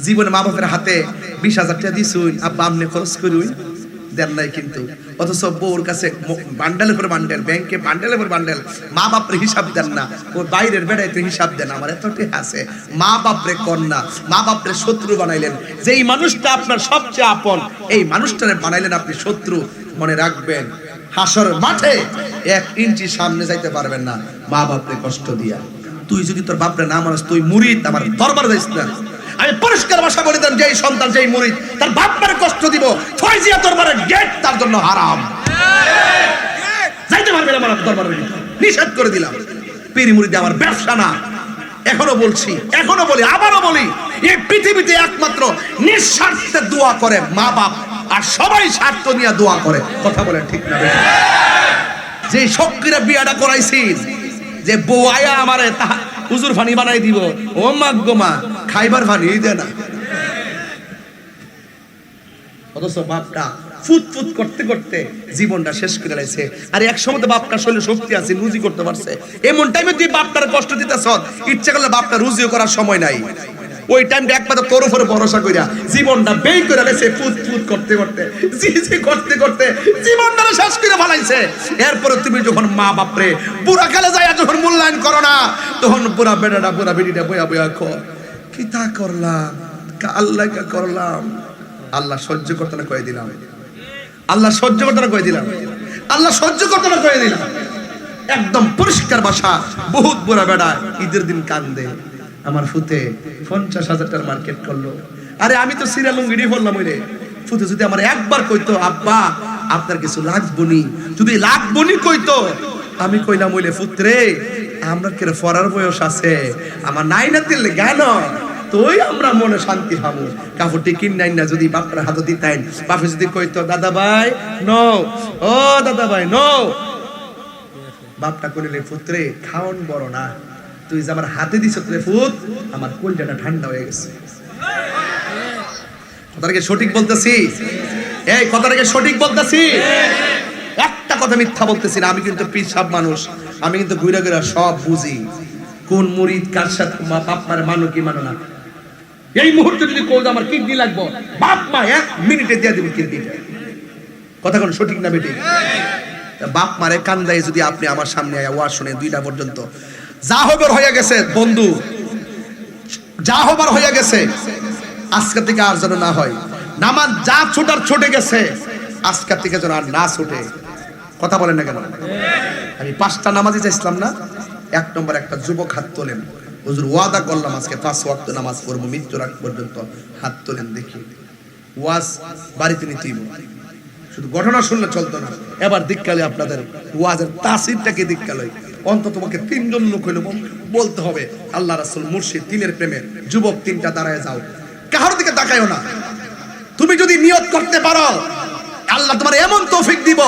জীবনে মা বাপের হাতে 20,000 টাকা দিছুন, আব্বা আমনে খরচ করুন, দেন নাই কিন্তু। অথচ বউর কাছে বান্ডেলের পর বান্ডেল, ব্যাংকে বান্ডেলের পর বান্ডেল, মা বাপরে হিসাব দেন না। ও বাইরের বেড়াইতে হিসাব দেন, আমার এতটি আছে। মা বাপরে কন্যা, মা বাপরে শত্রু বানাইলেন। যেই মানুষটা আপনার সবচেয়ে আপন, এই মানুষটারে বানাইলেন আপনি শত্রু। মনে রাখবেন, হাসর মাঠে 1 ইঞ্চি সামনে যাইতে পারবেন না মা বাপরে কষ্ট দিয়া। তুই যদি তোর বাপরে না মানস, তুই মুরিদ, আমার দরবার যাইস না। আমি পরিষ্কার ভাষা বলে দেন, যেই সন্তান যেই মুরিদ তার বাপের কষ্ট দিব, ফয়জিয়া দরবারের গেট তার জন্য হারাম, যাইতে পারবে না আমার দরবারে, নিষেধ করে দিলাম। পীর মুরিদ আমার ব্যবসা না। এখনো বলছি, এখনো বলি, আবারও বলি, এই পৃথিবীতে একমাত্র নিঃস্বার্থে দোয়া করে মা বাপ, আর সবাই স্বার্থ নিয়ে দোয়া করে। কথা বলেন ঠিক না? যে শক্তিরা বিয়াটা করাইছি, যে বউ আয়া আমারে হুজুর ফানি বানাই দিব, ও মা গো মা, খাইবার ফানি দেয় না। অথচ বাপটা ফুট ফুট করতে করতে জীবনটা শেষ করে লাইছে। আর এক সময় তো বাপটার শরীরে শক্তি আছে, রুজি করতে পারছে। এমন টাইমে তুই বাপটার কষ্ট দিতেছ, ইচ্ছা করলে বাপটা রুজিও করার সময় নাই। ওই টাইমটা একবার তোর উপরে ভরসা কইরা জীবনটা বেই করে লাইছে, ফুট ফুট করতে করতে, জি জি করতে করতে জীবনটা শেষ করে ফেলাইছে। এরপরে তুমি যখন মা বাপরে বুড়া কালে যায় যখন মূল্যায়ন করো না, তখন পুরা বেটাটা পুরা বেটিটা বয়া বয়া কর, কি তা করলাম, আল্লাহ কা করলাম। আল্লাহ সহ্য করতে না কয়ে দিলাম, আল্লাহ সহ্য করতে না কয়ে দিলাম, আল্লাহ সহ্য করতে না কয়ে দিলাম। একদম পরিষ্কার ভাষা। বহুত বুড়া বেড়া ঈদের দিন কান্দে, আমার ফুতে 50,000 টাকার মার্কেট করলো। আরে আমি তো সিরিয়াল লুঙ্গিডি বললাম, ওই রে ফুতে যদি আমার একবার কইতো, আব্বা আপনার কিছু লাগবনি, যদি লাগবনি কইতো, আমি কইলাম, ওইলে ফুতরে আমরা কে ফরার বয়স আছে, আমার নাই না দিলে জ্ঞান তোই আমরা মনে শান্তি পাবো। কাপড়টি কিনাই না যদি বাপের হাতে দিতেন, বাপে যদি কইতো দাদা ভাই নো, ও দাদা ভাই নো, বাপটা কইলে পুত্রে খাওন বড় না, তুই যে আমার হাতে দিছ রে ফুত, আমার কলজাটা ঠান্ডা হয়ে গেছে। কথাটাকে সঠিক বলতেছি? এই কথাটাকে সঠিক বলতেছি? একটা কথা মিথ্যা বলতেছি না। আমি কিন্তু পিছাব মানুষ, আমি কিন্তু ঘুরে ঘুরে সব বুঝি, কোন মুরিদ কার সাথে বাপ মারে মানো কি মানো না। এই মুহূর্তে যদি কোজ আমার কিডনি লাগবো, বাপ মা 1 মিনিটে দিয়ে দেবে কিডনিটা। কথা কোন সঠিক না বেটি? বাপ মারে কান্দায় যদি আপনি আমার সামনে আয়া ওয়াজ শুনে 2টা পর্যন্ত, যা হবার হয়ে গেছে বন্ধু, যা হবার হয়ে গেছে, আজকে থেকে আর যেন না হয়। নামাজ যা ছুটার ছুটে গেছে, আজকে থেকে যেন আর না ছুটে। কথা বলেন না কেন? আমি 5টা নামাজই চাইছিলাম না। 1 নম্বর একটা যুবক হাত তোলেন, হুজুর ওয়াদা করলাম আজকে 5 ওয়াক্ত নামাজ পড়বো মৃত্যুর আগ পর্যন্ত। হাত তোলেন দেখি। ওয়াজ বাড়িতে নিতেই, শুধু ঘটনা শুনলে চলতো না। এবার দিককালে আপনাদের ওয়াজের তাসিরটাকে দিককালে অন্তত তোমাকে 3 জন লোক হইলো বলতে হবে আল্লাহ রাসূল মুর্শিদ 3-এর প্রেমে। যুবক 3টা দাঁড়ায় যাও, কাহার দিকে তাকায়ও না। তুমি যদি নিয়ত করতে পারো, আল্লাহ তোমার এমন তৌফিক দিব,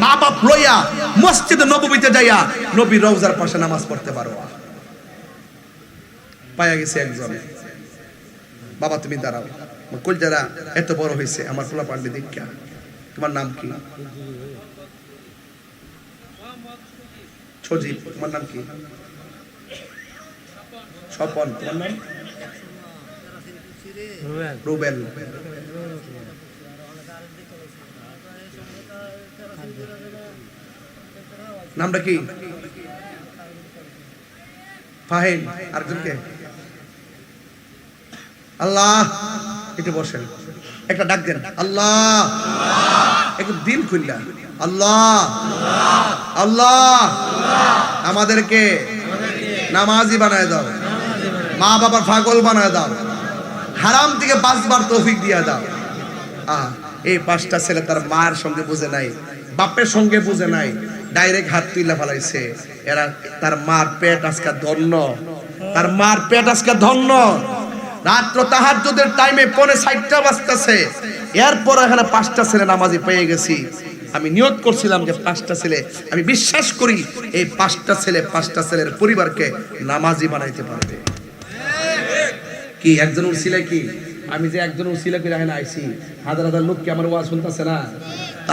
মা বাপ লইয়া মসজিদে নববীতে যাইয়া নবীর রওজার পাশে নামাজ পড়তে পারো। পায়া গেছে একজন, বাবা তুমি দাঁড়াও, কলজারা এত বড় হয়েছে আমার পোলা পান্ডে দীক্ষা, তোমার নাম কি? সজীব। তোমার নাম কি? স্বপন। তোমার নাম? রুবেল। নামটা কি? ফাহিম। আরেকজনকে? আল্লাহ। একটু বসেন, একটা ডাক দেন আল্লাহ, একটু দিল খুললা আল্লাহ আল্লাহ। আমাদেরকে নামাজি বানায় দাও, মা বাবার পাগল বানায় দাও, হারাম থেকে বাঁচবার তৌফিক দিয়ে দাও। এই 5টা ছেলে তার মায়ের সঙ্গে বুঝে নাই, বাপের সঙ্গে বুঝে নাই, ডাইরেক্ট হাত তুইলা ফেলাইছে। এরা তার মার পেট আজকে ধন্য, তার মার পেট আজকে ধন্য। রাত্র তাহাজ্জুদের টাইমে 4:60 বাজতেছে, এরপর এখানে 5টা ছেলে নামাজি পেয়ে গেছি। আমি নিয়ত করছিলাম যে 5টা ছেলে, আমি বিশ্বাস করি এই 5টা ছেলের পরিবারকে নামাজি বানাইতে পারবে। কি একজন উসিলা? কি আমি যে একজন উসিলা করে এখানে আইছি, হাজার হাজার লোক কি আমার ওয়াজ শুনতেছে না?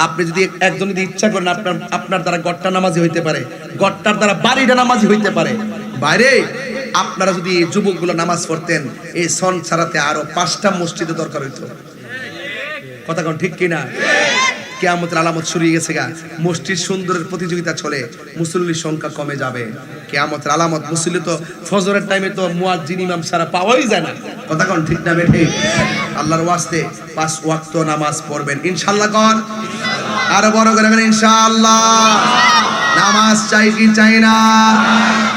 আপনি যদি একজন যদি ইচ্ছা করেন, আপনার দ্বারা গট্টা নামাজি হইতে পারে, গট্টার দ্বারা বাড়িটা নামাজি হইতে পারে। বাইরে আপনারা যদি এই যুবকগুলো নামাজ পড়তেন, এই সন ছাড়াতে আরো 5টা মসজিদে দরকার হইতো। কথা কোন ঠিক কিনা? কিয়ামতের আলামত শুরু হয়ে গেছে গা। মসজিদ সুন্দরের প্রতিযোগিতা চলে, মুসল্লির সংখ্যা কমে যাবে। কিয়ামতের আলামত, মুসল্লি তো ফজরের টাইমে তো মুয়াজ্জিন ইমাম ছাড়া পাওয়াই যায় না। কথা কোন ঠিক না বেঠিক? আল্লাহর ওয়াস্তে 5 ওয়াক্ত নামাজ পড়বেন ইনশাআল্লাহ। কোন আরো বড় করে বলেন ইনশাআল্লাহ। নামাজ চাই কি চাই না?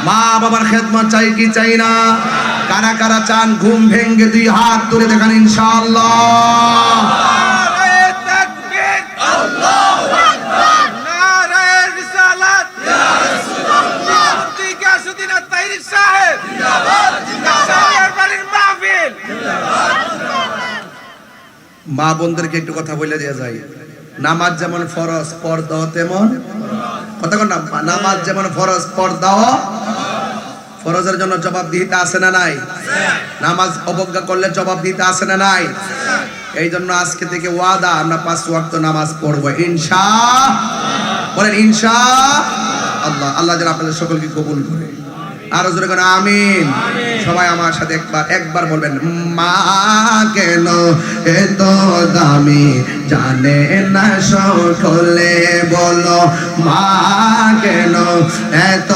মা বাবার খেদমত চাই কি চাই না? কারা কারা চান ঘুম ভেঙ্গে 2 হাত তুলে দেখান ইনশাআল্লাহ। মা বোনদেরকে একটু কথা বলে দেওয়া যায়, নামাজ যেমন ফরজ পর্দাও তেমন। কথা কোন না? নামাজ যেমন ফরজ পর্দাও। ফরজের জন্য জবাব দিতে আছে না নাই? নামাজ অবজ্ঞা করলে জবাব দিতে আছে না নাই? এই জন্য আজকে থেকে ওয়াদা, আমরা 5 ওয়াক্ত নামাজ পড়বো ইনশাআল্লাহ। বলেন ইনশাআল্লাহ। আল্লাহ যেন আপনাদের সকলকে কবুল করে। আরো জোরে করে আমিন। সবাই আমার সাথে একবার বলবেন, মা কেন এত দামি জানে না সকলে, বলো মা কেন এত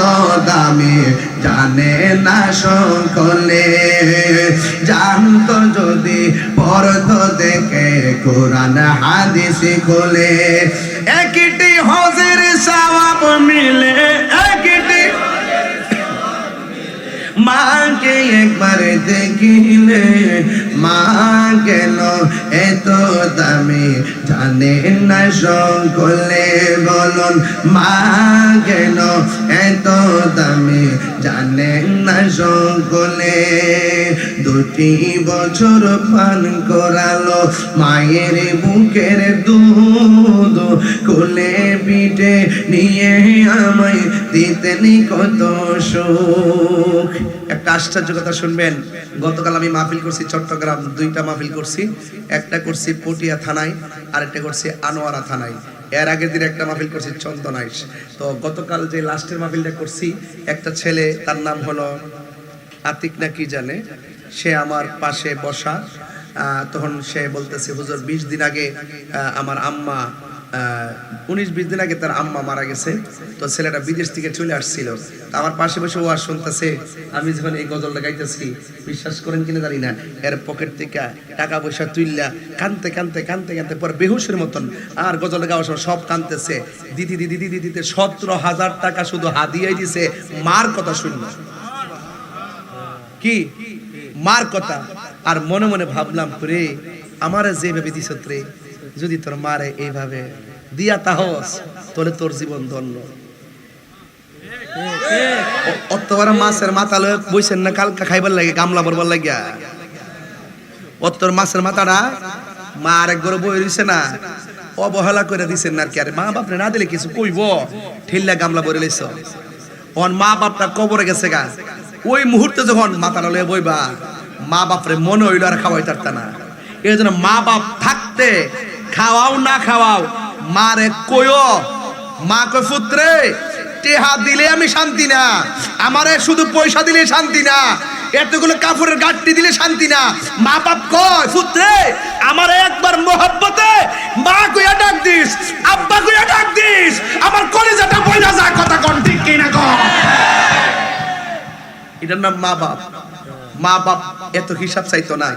দামি জানে না সকলে। জানতো যদি পড়তো দেখে কোরআন হাদিস খোলে, একটি হজের সওয়াব মিলে, একটি মাকে একবার দেখিলে। মা কেন এত দামি জানে না সকলে, বলুন মা কেন এত দামি জানে না সকলে। 2 বছর পান করালো মায়ের বুকের দুধ, কোলে পিঠে নিয়ে আমায় দিতেন কত সুখ। একটা আশ্চর্য কথা শুনবেন। গতকাল আমি মাহফিল করছি চট্টগ্রাম, 2টা মাহফিল করছি। একটা করছি পটিয়া থানায়, আর একটা করছি আনোয়ারা থানায়। এর আগের দিন একটা মাহফিল করছি চন্দনাইশ। তো গতকাল যে লাস্টের মাহফিলটা করছি, একটা ছেলে, তার নাম হলো আতিক না কি জানে, সে আমার পাশে বসা। তখন সে বলতেছে, হুজুর 20 দিন আগে আমার আম্মা 19-20 দিন আগে তার আম্মা মারা গেছে। তো ছেলেটা বিদেশ থেকে চলে আসছিল, আমার পাশে বসে ওয়াজ শুনতেছে। আমি যখন এই গজলটা গাইতেছি, বিশ্বাস করেন কিনা জানি না, এর পকেট থেকে টাকা পয়সা তুইলা কানতে কানতে কানতে কানতে পরে বেহুশের মতন, আর গজলটা গাওয়ার সময় সব কানতেছে। দিতে 17,000 টাকা শুধু হাদিয়াই দিছে মার কথা শুনল। কি মার কথা? আর মনে মনে ভাবলাম, করে আমারে যেভাবে দিছ রে, যদি তোর মারে এইভাবে দিয়া তাহস, তাহলে তোর জীবন ধন্য। অতবার মাছের মাথা লয়ে বইছেন না কালকা খাইবার লাগে, গামলা ভরবার লাগিয়া। অতর মাছের মাথাটা মা আরেক ঘরে বই রইছে না, অবহেলা করে দিছেন না আর কি। আরে মা বাপরে না দিলে কিছু কইব, ঠেললা গামলা ভরে লইছ। ওর মা বাপটা কবরে গেছে গা, ওই মুহূর্তে যখন মাথাটা লয়ে বইবা, মা বাপরে মনে হইল আর খাওয়াই তারতা না। এই জন্য মা বাপ থাকতে খাওয়াও না খাওয়াও, মারে কইও। মা কয়, পুত্রে টেহা দিলে আমি শান্তি না, আমারে শুধু পয়সা দিলে শান্তি না, এতগুলো কাপড়ের গাঁটটি দিলে শান্তি না। মা বাপ কয়, পুত্রে আমারে একবার মোহব্বতে মা কইয়া ডাক দিস, আব্বা কইয়া ডাক দিস, আমার কলিজাটা বইলা যায়। কথা কোন ঠিক কিনা কও? এটার নাম মা বাপ। মা বাপ এত হিসাব চাইতো না।